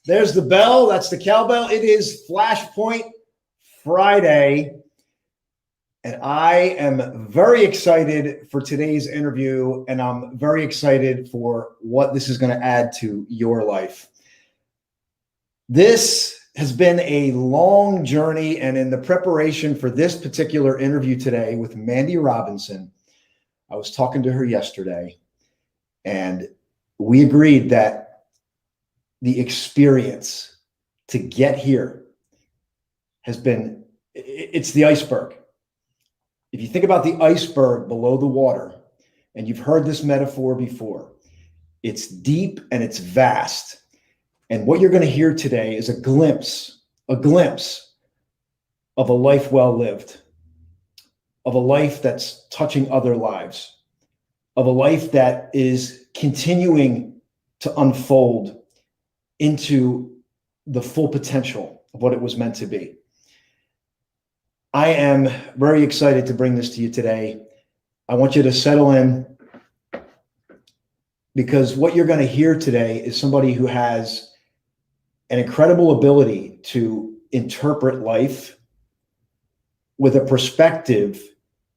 There's the bell. That's the cowbell. It is Flashpoint Friday. And I am very excited for today's interview. And I'm very excited for what this is going to add to your life. This has been a long journey. And in the preparation for this particular interview today with Mandy Robinson, I was talking to her yesterday. And we agreed that the experience to get here has been, it's the iceberg. If you think about the iceberg below the water, and you've heard this metaphor before, it's deep and it's vast. And what you're going to hear today is a glimpse of a life well lived, of a life that's touching other lives, of a life that is continuing to unfold into the full potential of what it was meant to be. I am very excited to bring this to you today. I want you to settle in, because what you're going to hear today is somebody who has an incredible ability to interpret life with a perspective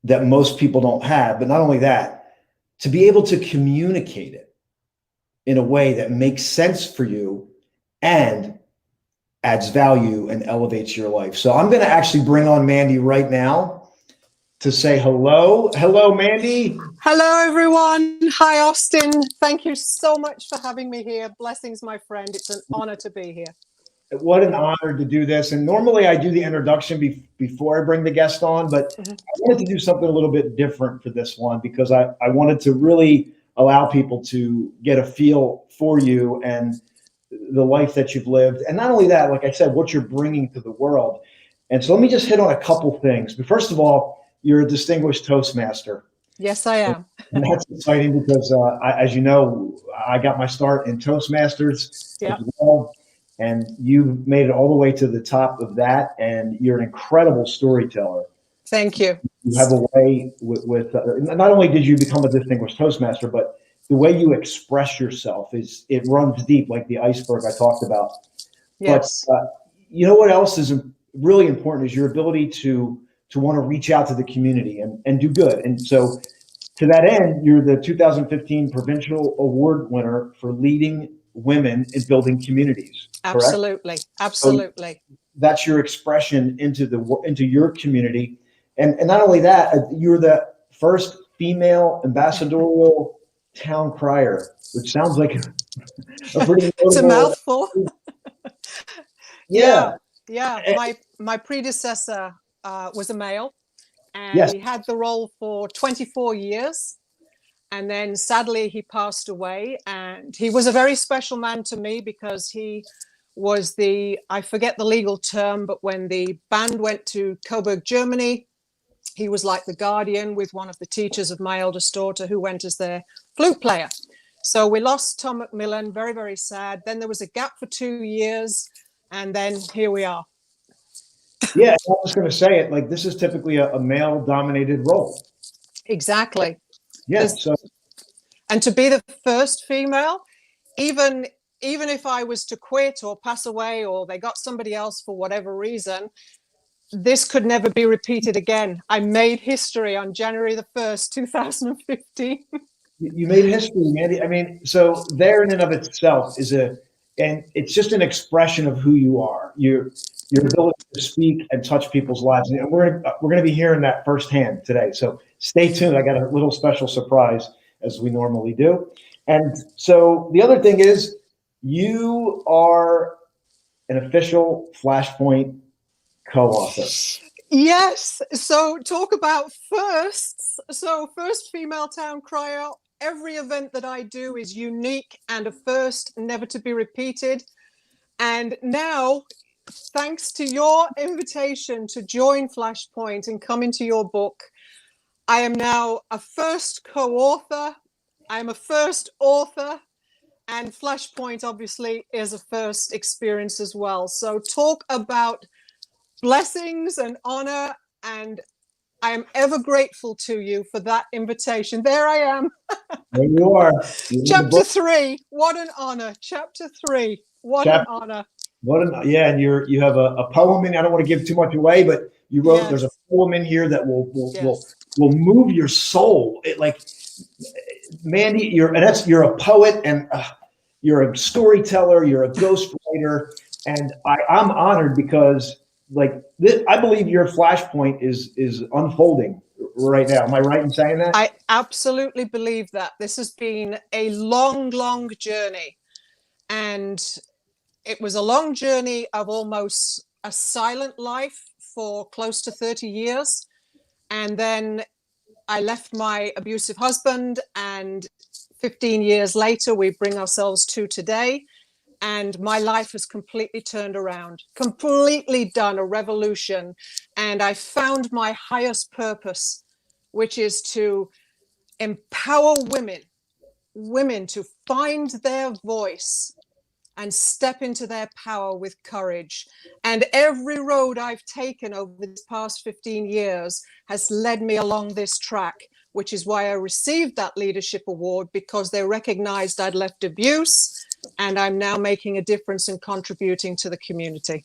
that most people don't have. But not only that, to be able to communicate it in a way that makes sense for you and adds value and elevates your life. So I'm going to actually bring on Mandy right now to say hello. Hello, Mandy. Hello, everyone. Hi, Austin. Thank you so much for having me here. Blessings, my friend. It's an honor to be here. What an honor to do this. And normally I do the introduction before I bring the guest on, but I wanted to do something a little bit different for this one, because I wanted to really allow people to get a feel for you and the life that you've lived. And not only that, like I said, what you're bringing to the world. And so let me just hit on a couple things. But first of all, you're a distinguished Toastmaster. Yes, I am. And that's exciting because, as you know, I got my start in Toastmasters as well. And you've made it all the way to the top of that. And you're an incredible storyteller. Thank you. You have a way with not only did you become a distinguished Toastmaster, but the way you express yourself it runs deep, like the iceberg I talked about. Yes. But you know what else is really important is your ability to want to reach out to the community and do good. And so to that end, you're the 2015 Provincial Award winner for leading women in building communities. Absolutely. Correct? Absolutely. So that's your expression into your community. And not only that, you're the first female ambassadorial town crier, which sounds like a pretty it's a mouthful. Yeah. My predecessor was a male, and he had the role for 24 years. And then sadly he passed away, and he was a very special man to me because he was I forget the legal term, but when the band went to Coburg, Germany, he was like the guardian with one of the teachers of my eldest daughter, who went as their flute player. So we lost Tom Macmillan, very, very sad. Then there was a gap for 2 years, and then here we are. Yeah, I was going to say it, like this is typically a male-dominated role. Exactly. Yes. Yeah, and to be the first female, even if I was to quit or pass away or they got somebody else for whatever reason, this could never be repeated again. I made history on January the 1st, 2015. You made history, Mandy. I mean, so there in and of itself and it's just an expression of who you are. Your ability to speak and touch people's lives. And we're going to be hearing that firsthand today. So stay tuned. I got a little special surprise, as we normally do. And so the other thing is you are an official Flashpoint co-author. Yes. So talk about firsts. So first female town crier. Every event that I do is unique and a first, never to be repeated. And now, thanks to your invitation to join Flashpoint and come into your book, I am now a first co-author. I'm a first author, and Flashpoint obviously is a first experience as well. So talk about blessings and honor, and I am ever grateful to you for that invitation. There I am. There you are. Chapter 3. What an honor. Chapter 3. What an honor. Yeah, and you have a poem in. I don't want to give too much away, but you wrote. Yes. There's a poem in here that Yes. will move your soul. It like Mandy, you're a poet and you're a storyteller. You're a ghostwriter, and I'm honored because like this, I believe your Flashpoint is unfolding right now. Am I right in saying that? I absolutely believe that. This has been a long, long journey. And it was a long journey of almost a silent life for close to 30 years. And then I left my abusive husband, and 15 years later, we bring ourselves to today. And my life has completely turned around, completely done a revolution. And I found my highest purpose, which is to empower women to find their voice and step into their power with courage. And every road I've taken over this past 15 years has led me along this track, which is why I received that leadership award, because they recognized I'd left abuse and I'm now making a difference and contributing to the community.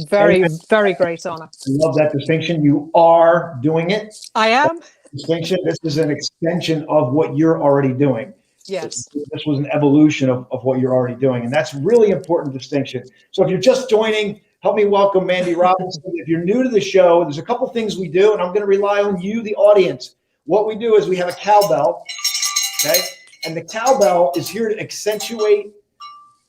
Very, very great honor. I love that distinction. You are doing it. I am. Distinction. This is an extension of what you're already doing. Yes. This was an evolution of what you're already doing. And that's really important distinction. So if you're just joining, help me welcome Mandy Robinson. If you're new to the show, there's a couple things we do, and I'm going to rely on you, the audience. What we do is we have a cowbell, okay? And the cowbell is here to accentuate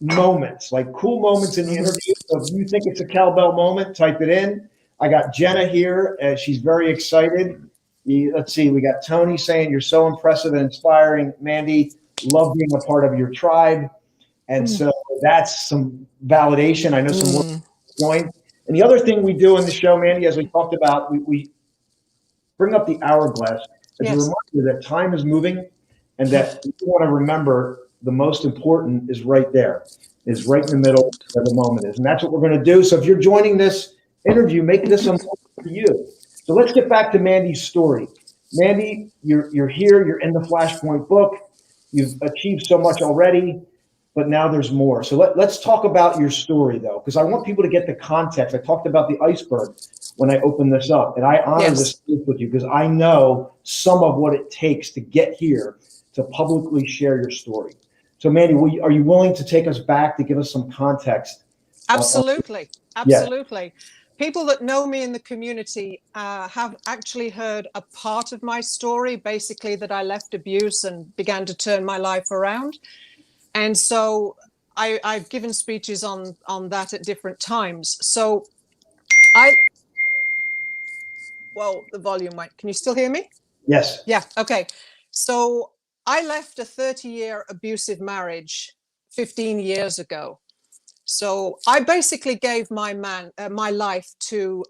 moments, like cool moments in the interview. So if you think it's a cowbell moment, type it in. I got Jenna here. She's very excited. Let's see. We got Tony saying, you're so impressive and inspiring. Mandy, love being a part of your tribe. And so that's some validation. I know some work going. And the other thing we do in the show, Mandy, as we talked about, we bring up the hourglass as a reminder that time is moving and that you want to remember the most important is right there, is right in the middle where the moment is. And that's what we're going to do. So if you're joining this interview, make this a moment for you. So let's get back to Mandy's story. Mandy, you're here. You're in the Flashpoint book. You've achieved so much already, but now there's more. So let's talk about your story, though, because I want people to get the context. I talked about the iceberg when I opened this up, and I honor this with you because I know some of what it takes to get here to publicly share your story. So, Mandy, are you willing to take us back to give us some context? Absolutely. Absolutely. Yeah. People that know me in the community have actually heard a part of my story, basically that I left abuse and began to turn my life around. And so I've given speeches on that at different times. So well, the volume went. Can you still hear me? Yes. Yeah. Okay. So I left a 30-year abusive marriage 15 years ago. So I basically gave my life to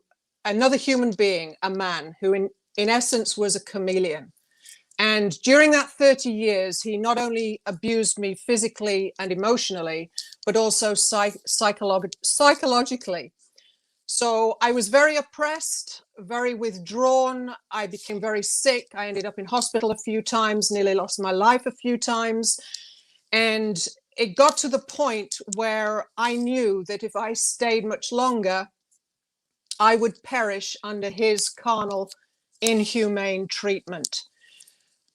another human being, a man who in essence was a chameleon. And during that 30 years, he not only abused me physically and emotionally, but also psychologically. So I was very oppressed, very withdrawn. I became very sick. I ended up in hospital a few times, nearly lost my life a few times. And it got to the point where I knew that if I stayed much longer, I would perish under his carnal, inhumane treatment.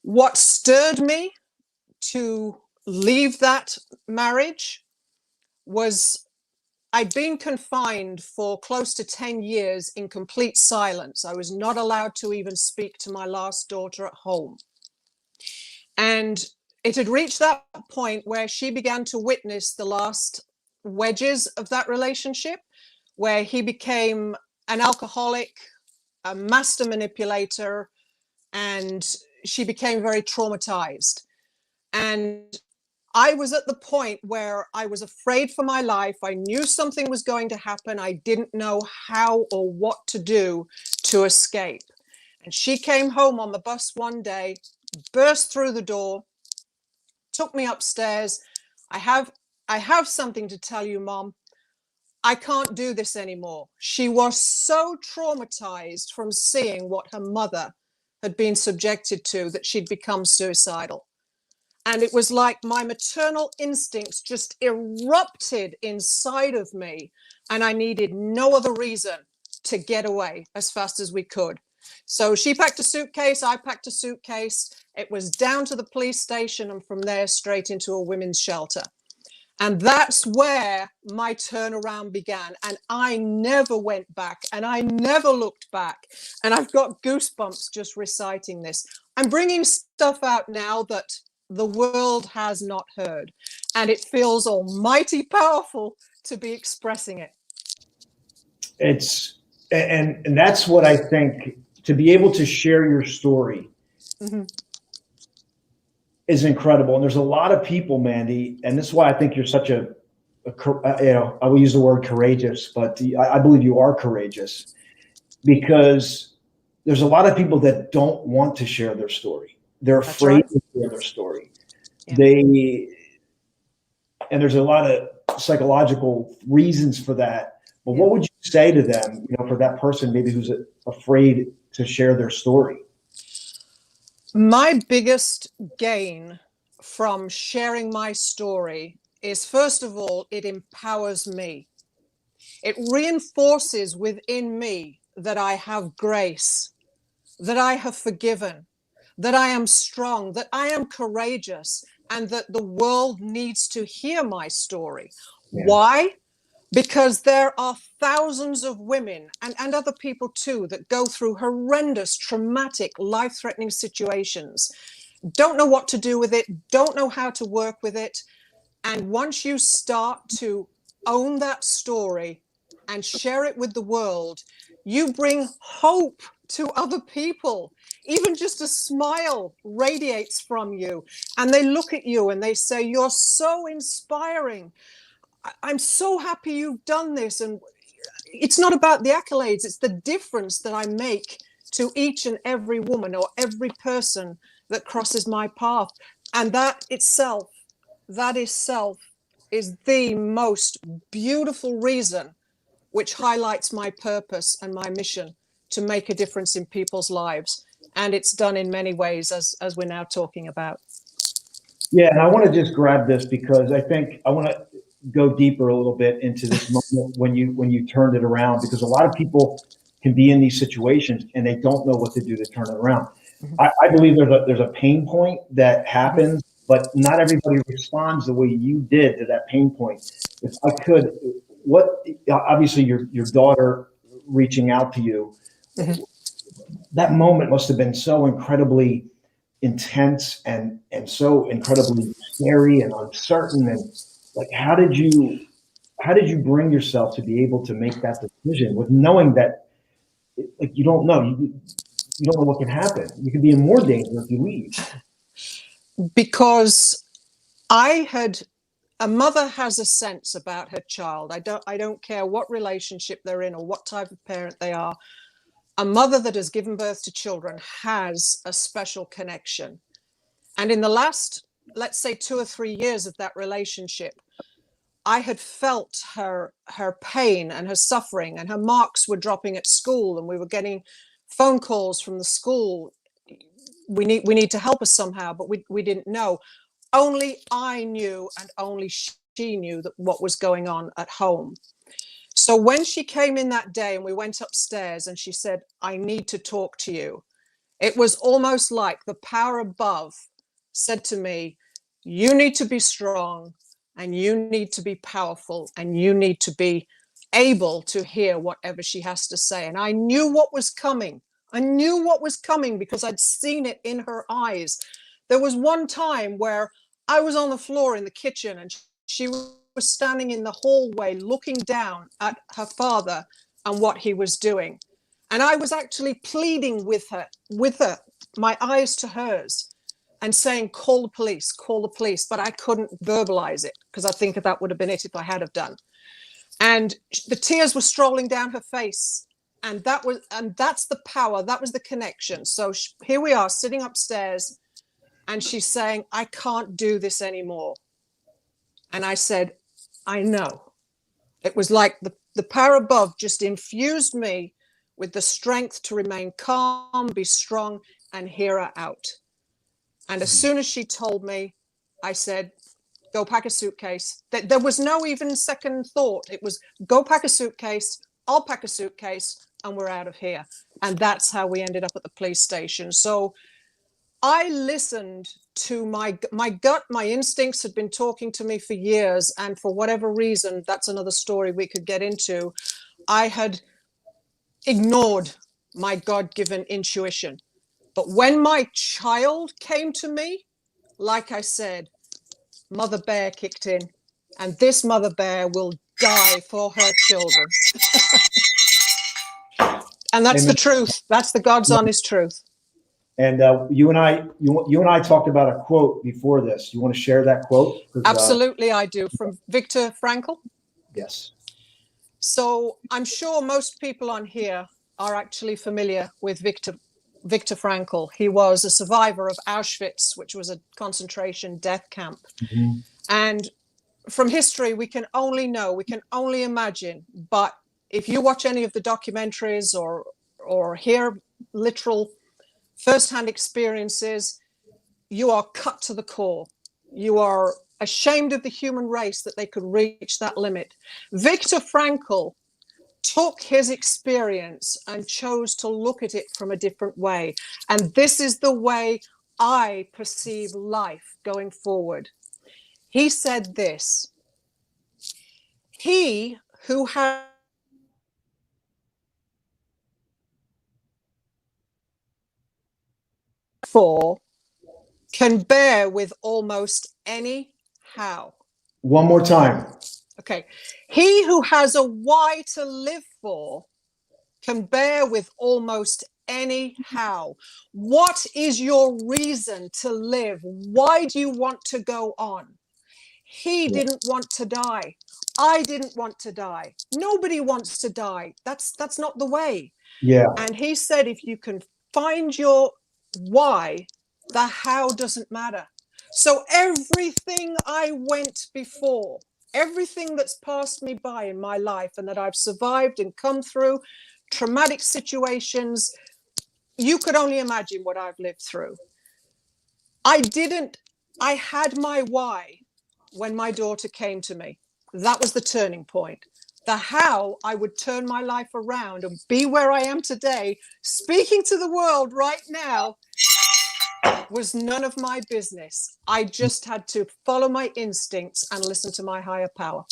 What stirred me to leave that marriage was I'd been confined for close to 10 years in complete silence. I was not allowed to even speak to my last daughter at home. And it had reached that point where she began to witness the last wedges of that relationship, where he became an alcoholic, a master manipulator, and she became very traumatized. And I was at the point where I was afraid for my life. I knew something was going to happen. I didn't know how or what to do to escape. And she came home on the bus one day, burst through the door, took me upstairs. I have something to tell you, Mom. I can't do this anymore. She was so traumatized from seeing what her mother had been subjected to that she'd become suicidal. And it was like my maternal instincts just erupted inside of me. And I needed no other reason to get away as fast as we could. So she packed a suitcase, I packed a suitcase. It was down to the police station and from there straight into a women's shelter. And that's where my turnaround began. And I never went back and I never looked back. And I've got goosebumps just reciting this. I'm bringing stuff out now that the world has not heard. And it feels almighty powerful to be expressing it. And that's what I think, to be able to share your story is incredible. And there's a lot of people, Mandy, and this is why I think you're such a I will use the word courageous, but I believe you are courageous, because there's a lot of people that don't want to share their story. They're afraid to share their story. Yeah. And there's a lot of psychological reasons for that. But what would you say to them, for that person maybe who's afraid to share their story? My biggest gain from sharing my story is, first of all, it empowers me. It reinforces within me that I have grace, that I have forgiven, that I am strong, that I am courageous, and that the world needs to hear my story. Yeah. Why? Because there are thousands of women and other people too that go through horrendous, traumatic, life-threatening situations, don't know what to do with it, don't know how to work with it. And once you start to own that story and share it with the world, you bring hope to other people. Even just a smile radiates from you, and they look at you and they say, "You're so inspiring. I'm so happy you've done this." And it's not about the accolades, it's the difference that I make to each and every woman or every person that crosses my path. And that itself is the most beautiful reason, which highlights my purpose and my mission to make a difference in people's lives. And it's done in many ways, as we're now talking about. Yeah, and I want to just grab this because I think I want to go deeper a little bit into this moment when you turned it around, because a lot of people can be in these situations and they don't know what to do to turn it around. I believe there's a pain point that happens, but not everybody responds the way you did to that pain point. If I could, obviously your daughter reaching out to you, that moment must have been so incredibly intense and so incredibly scary and uncertain. And like, how did you bring yourself to be able to make that decision with knowing that, like, you don't know, you don't know what can happen. You could be in more danger if you leave. Because a mother has a sense about her child. I don't care what relationship they're in or what type of parent they are. A mother that has given birth to children has a special connection. And in the last, let's say, 2 or 3 years of that relationship, I had felt her pain and her suffering, and her marks were dropping at school, and we were getting phone calls from the school. We need to help her somehow, but we didn't know. Only I knew, and only she knew what was going on at home. So when she came in that day and we went upstairs and she said, "I need to talk to you," it was almost like the power above said to me, "You need to be strong, and you need to be powerful, and you need to be able to hear whatever she has to say." And I knew what was coming. I knew what was coming because I'd seen it in her eyes. There was one time where I was on the floor in the kitchen and she was standing in the hallway looking down at her father and what he was doing. And I was actually pleading with her, my eyes to hers, and saying, call the police. But I couldn't verbalize it because I think that would have been it if I had have done. And the tears were strolling down her face. And that's the power. That was the connection. So here we are sitting upstairs and she's saying, "I can't do this anymore." And I said, "I know." It was like the power above just infused me with the strength to remain calm, be strong, and hear her out. And as soon as she told me, I said, go pack a suitcase. There was no even second thought. It was go pack a suitcase, I'll pack a suitcase, and we're out of here. And that's how we ended up at the police station. So I listened to my gut, my instincts had been talking to me for years. And for whatever reason, that's another story we could get into. I had ignored my God-given intuition. But when my child came to me, like I said, Mother Bear kicked in, and this Mother Bear will die for her children. And that's the truth. That's the God's honest truth. And you and I talked about a quote before this. You want to share that quote? Absolutely, I do. From Viktor Frankl. Yes. So I'm sure most people on here are actually familiar with Viktor Frankl. He was a survivor of Auschwitz, which was a concentration death camp. Mm-hmm. And from history, we can only know, we can only imagine. But if you watch any of the documentaries or hear literal first-hand experiences, you are cut to the core. You are ashamed of the human race that they could reach that limit. Viktor Frankl took his experience and chose to look at it from a different way. And this is the way I perceive life going forward. He said this: he who has for can bear with almost any how. One more time. Okay. He who has a why to live for can bear with almost any how. What is your reason to live? Why do you want to go on? He didn't want to die. I didn't want to die. Nobody wants to die. That's not the way. Yeah. And he said, if you can find your why, the how doesn't matter. So everything I went before, everything that's passed me by in my life and that I've survived and come through, traumatic situations, you could only imagine what I've lived through. I had my why when my daughter came to me. That was the turning point. The how I would turn my life around and be where I am today, speaking to the world right now, was none of my business. I just had to follow my instincts and listen to my higher power.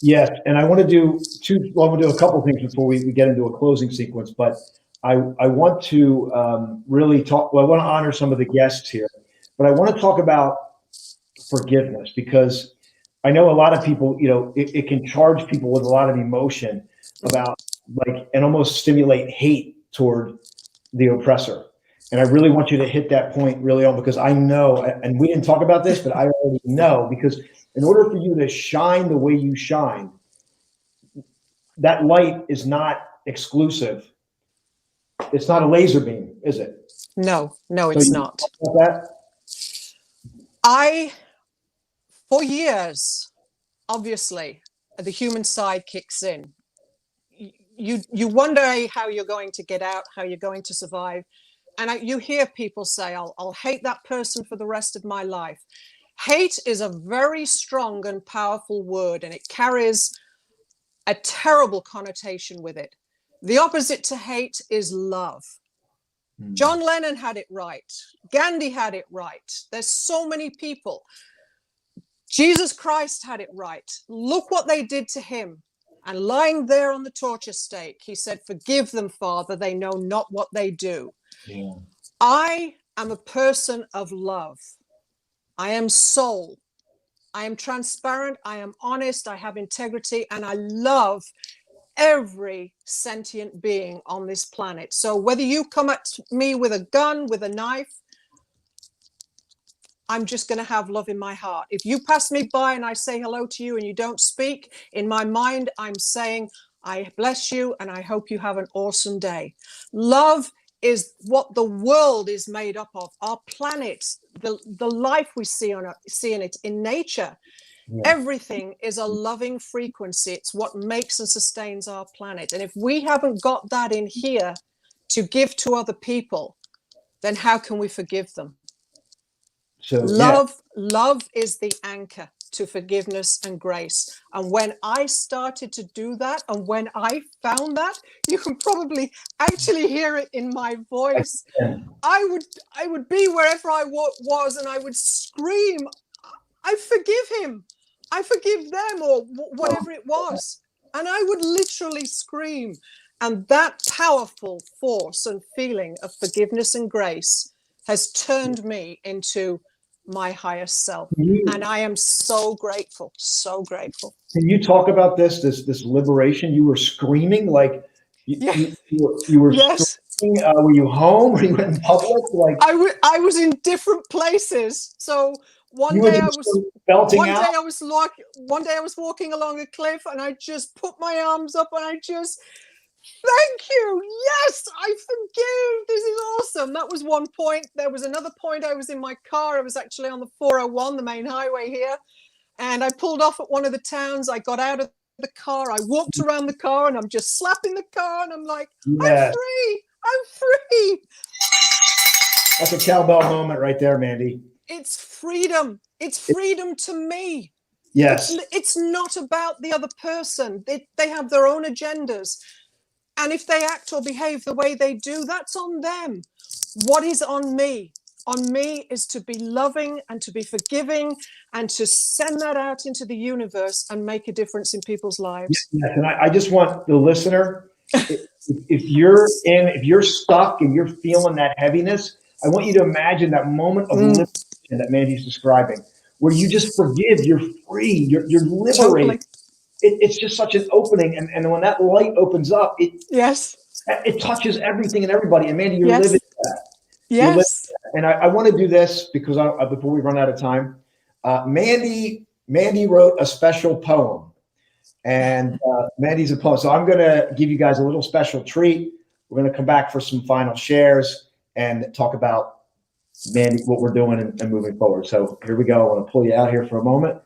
Yes, and I want to do a couple of things before we get into a closing sequence, but I want to really talk, well, I want to honor some of the guests here, but I want to talk about forgiveness, because I know a lot of people, it can charge people with a lot of emotion about and almost stimulate hate toward the oppressor. And I really want you to hit that point really on, because I know, and we didn't talk about this, but I already know, because in order for you to shine the way you shine, that light is not exclusive. It's not a laser beam, is it? No, it's not. For years, obviously, the human side kicks in. You wonder how you're going to get out, how you're going to survive. And you hear people say, I'll hate that person for the rest of my life. Hate is a very strong and powerful word, and it carries a terrible connotation with it. The opposite to hate is love. John Lennon had it right. Gandhi had it right. There's so many people. Jesus Christ had it right. Look what they did to him. And lying there on the torture stake, he said, forgive them, Father, they know not what they do. Yeah. I am a person of love. I am soul. I am transparent. I am honest. I have integrity. And I love every sentient being on this planet. So whether you come at me with a gun, with a knife, I'm just going to have love in my heart. If you pass me by and I say hello to you and you don't speak, in my mind, I'm saying, I bless you and I hope you have an awesome day. Love is what the world is made up of. Our planet, the life we see in it, in nature. Yeah. Everything is a loving frequency. It's what makes and sustains our planet. And if we haven't got that in here to give to other people, then how can we forgive them? So Love is the anchor to forgiveness and grace. And when I started to do that, and when I found that, you can probably actually hear it in my voice. I would be wherever I was, and I would scream, I forgive him, I forgive them, or whatever it was. And I would literally scream. And that powerful force and feeling of forgiveness and grace has turned me into my highest self. And I am so grateful, so grateful. Can you talk about this liberation? You were screaming like you were Yes. screaming. Were you home? Were you in public? Like I was in different places. So one day I was walking along a cliff, and I just put my arms up and I just, thank you. Yes, I forgive. This is awesome. That was one point. There was another point. I was in my car. I was actually on the 401, the main highway here. And I pulled off at one of the towns. I got out of the car. I walked around the car, and I'm just slapping the car. And I'm like, I'm free. I'm free. That's a cowbell moment right there, Mandy. It's freedom. It's freedom to me. Yes. It's not about the other person. They have their own agendas. And if they act or behave the way they do, that's on them. What is on me? On me is to be loving and to be forgiving and to send that out into the universe and make a difference in people's lives. Yes. And I just want the listener, if you're stuck and you're feeling that heaviness, I want you to imagine that moment of liberation that Mandy's describing, where you just forgive, you're free, you're liberated. Totally. It's just such an opening, and when that light opens up, it touches everything and everybody. And Mandy, you're living that. Yes. And I want to do this because before we run out of time, Mandy wrote a special poem, and Mandy's a poet. So I'm going to give you guys a little special treat. We're going to come back for some final shares and talk about Mandy, what we're doing and moving forward. So here we go. I want to pull you out here for a moment.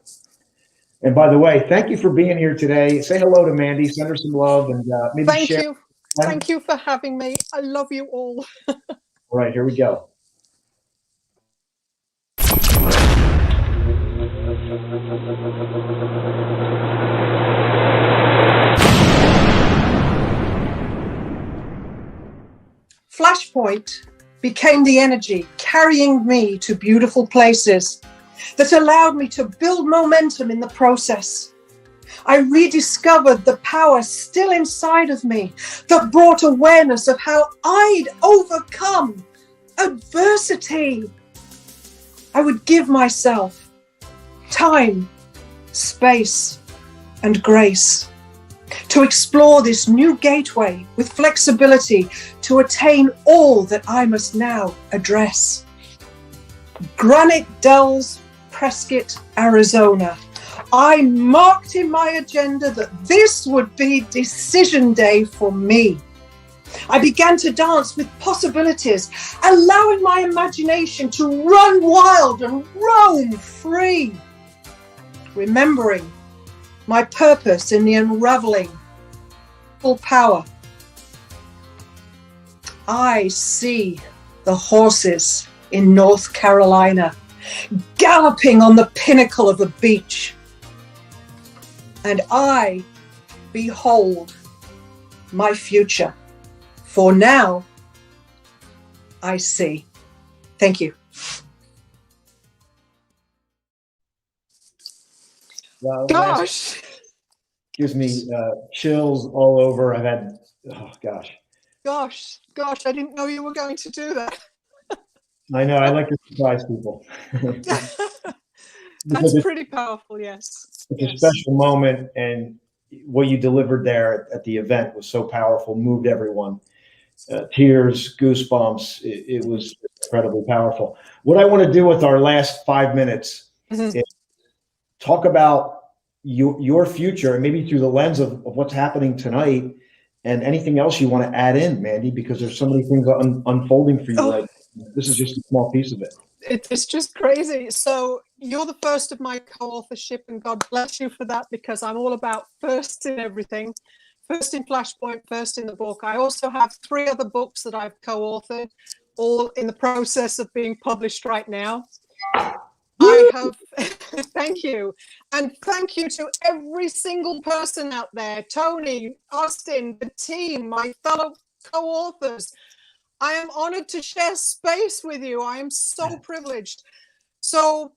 And by the way, thank you for being here today. Say hello to Mandy, send her some love, and maybe share. Thank you. Thank you for having me. I love you all. All right, here we go. Flashpoint became the energy carrying me to beautiful places that allowed me to build momentum in the process. I rediscovered the power still inside of me that brought awareness of how I'd overcome adversity. I would give myself time, space, and grace to explore this new gateway with flexibility to attain all that I must now address. Granite Dells, Prescott, Arizona. I marked in my agenda that this would be decision day for me. I began to dance with possibilities, allowing my imagination to run wild and roam free. Remembering my purpose in the unraveling full power. I see the horses in North Carolina galloping on the pinnacle of a beach. And I behold my future. For now, I see. Thank you. Well, Gosh. Gives me chills all over. I've had, oh gosh. Gosh, I didn't know you were going to do that. I know, I like to surprise people. That's pretty powerful, yes. It's a special moment, and what you delivered there at the event was so powerful, moved everyone. Tears, goosebumps, it was incredibly powerful. What I want to do with our last 5 minutes is talk about your future, and maybe through the lens of what's happening tonight, and anything else you want to add in, Mandy, because there's so many things unfolding for you. Right? This is just a small piece of it. It's just crazy. So you're the first of my co-authorship, and God bless you for that, because I'm all about first in everything. First in Flashpoint, first in the book. I also have 3 other books that I've co-authored, all in the process of being published right now. I have, thank you. And thank you to every single person out there, Tony, Austin, the team, my fellow co-authors. I am honored to share space with you. I am so privileged. So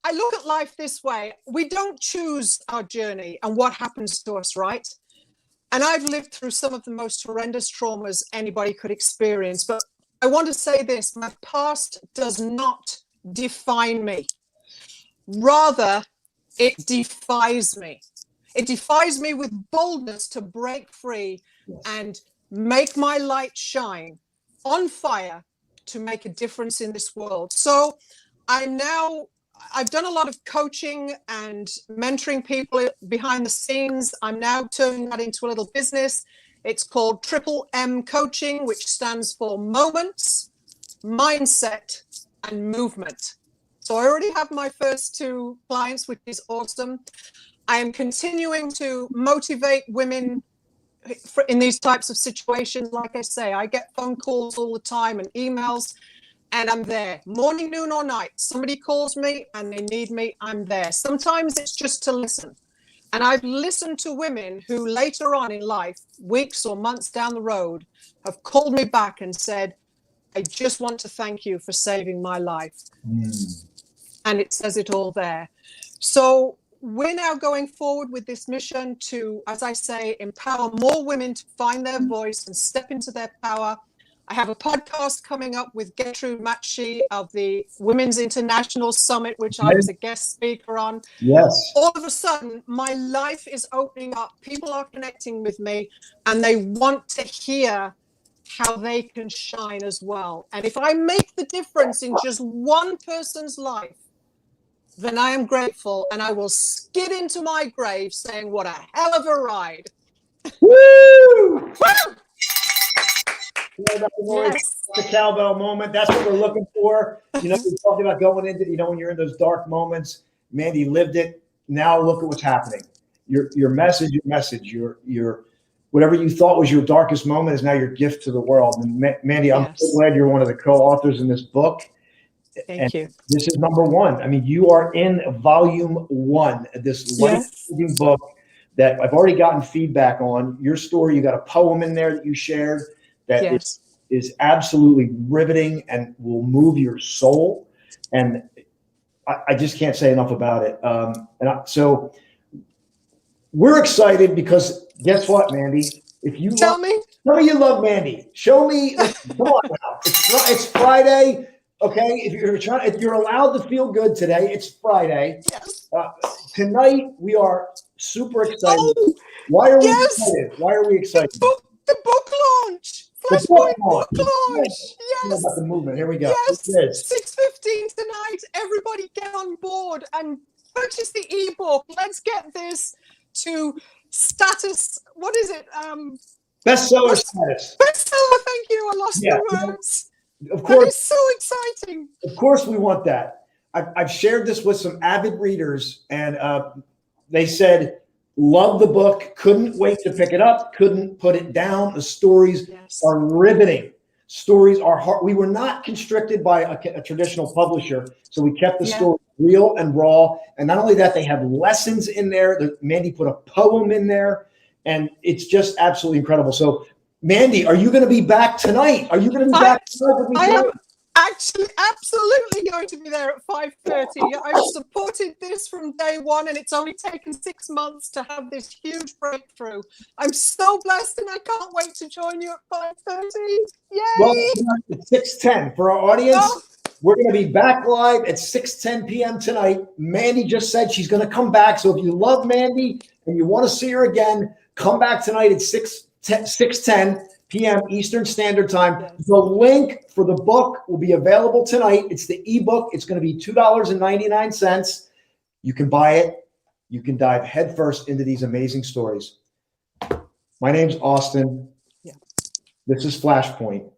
I look at life this way. We don't choose our journey and what happens to us, right? And I've lived through some of the most horrendous traumas anybody could experience. But I want to say this, my past does not define me. Rather, it defies me. It defies me with boldness to break free and make my light shine on fire to make a difference in this world. So I've done a lot of coaching and mentoring people behind the scenes. I'm now turning that into a little business. It's called Triple M Coaching, which stands for Moments, Mindset, and Movement. So I already have my first 2 clients, which is awesome. I am continuing to motivate women in these types of situations. Like I say, I get phone calls all the time and emails, and I'm there morning, noon, or night. Somebody calls me and they need me, I'm there. Sometimes it's just to listen. And I've listened to women who later on in life, weeks or months down the road, have called me back and said, I just want to thank you for saving my life. And it says it all there. So we're now going forward with this mission to, as I say, empower more women to find their voice and step into their power. I have a podcast coming up with Gertrude Matshi of the Women's International Summit, which I was a guest speaker on. Yes. All of a sudden, my life is opening up. People are connecting with me, and they want to hear how they can shine as well. And if I make the difference in just one person's life, then I am grateful, and I will skid into my grave saying, what a hell of a ride. Woo! Woo! Yes. The cowbell moment. That's what we're looking for. You know, we're talking about going into, you know, when you're in those dark moments. Mandy lived it. Now look at what's happening. Your message, your whatever you thought was your darkest moment is now your gift to the world. And Mandy, I'm so glad you're one of the co-authors in this book. Thank you. This is number 1. I mean, you are in volume 1, this life-changing book that I've already gotten feedback on. Your story, you got a poem in there that you shared that is absolutely riveting and will move your soul. And I just can't say enough about it. So we're excited because guess what, Mandy? If you tell me you love Mandy, show me. Come on now. It's Friday. Okay, if you're allowed to feel good today, it's Friday. Yes. Tonight we are super excited. Oh, why are we excited? Why are we excited? The book launch. Flashpoint book launch. Yes. About the movement. Here we go. Yes. 6:15 tonight. Everybody get on board and purchase the ebook. Let's get this to status. What is it? Bestseller status. Bestseller. Thank you. I lost the words. Of course, that is so exciting. Of course, we want that. I've shared this with some avid readers, and they said, love the book, couldn't wait to pick it up, couldn't put it down. The stories are riveting. Stories are hard. We were not constricted by a traditional publisher, so we kept the story real and raw. And not only that, they have lessons in there. Mandy put a poem in there, and it's just absolutely incredible. So Mandy, are you going to be back tonight? Are you going to be back tonight with me? I am actually absolutely going to be there at 5:30. I've supported this from day one, and it's only taken 6 months to have this huge breakthrough. I'm so blessed, and I can't wait to join you at 5:30. Yay! Well, it's 6:10 for our audience. We're going to be back live at 6:10 p.m. tonight. Mandy just said she's going to come back. So if you love Mandy and you want to see her again, come back tonight at 6:10 p.m. Eastern Standard Time. The link for the book will be available tonight. It's the ebook. It's going to be $2.99. You can buy it. You can dive headfirst into these amazing stories. My name's Austin. This is Flashpoint.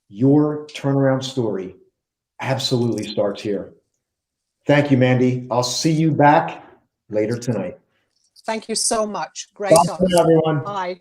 Your turnaround story absolutely starts here. Thank you, Mandy. I'll see you back later tonight. Thank you so much. Great. Bye, everyone. Bye.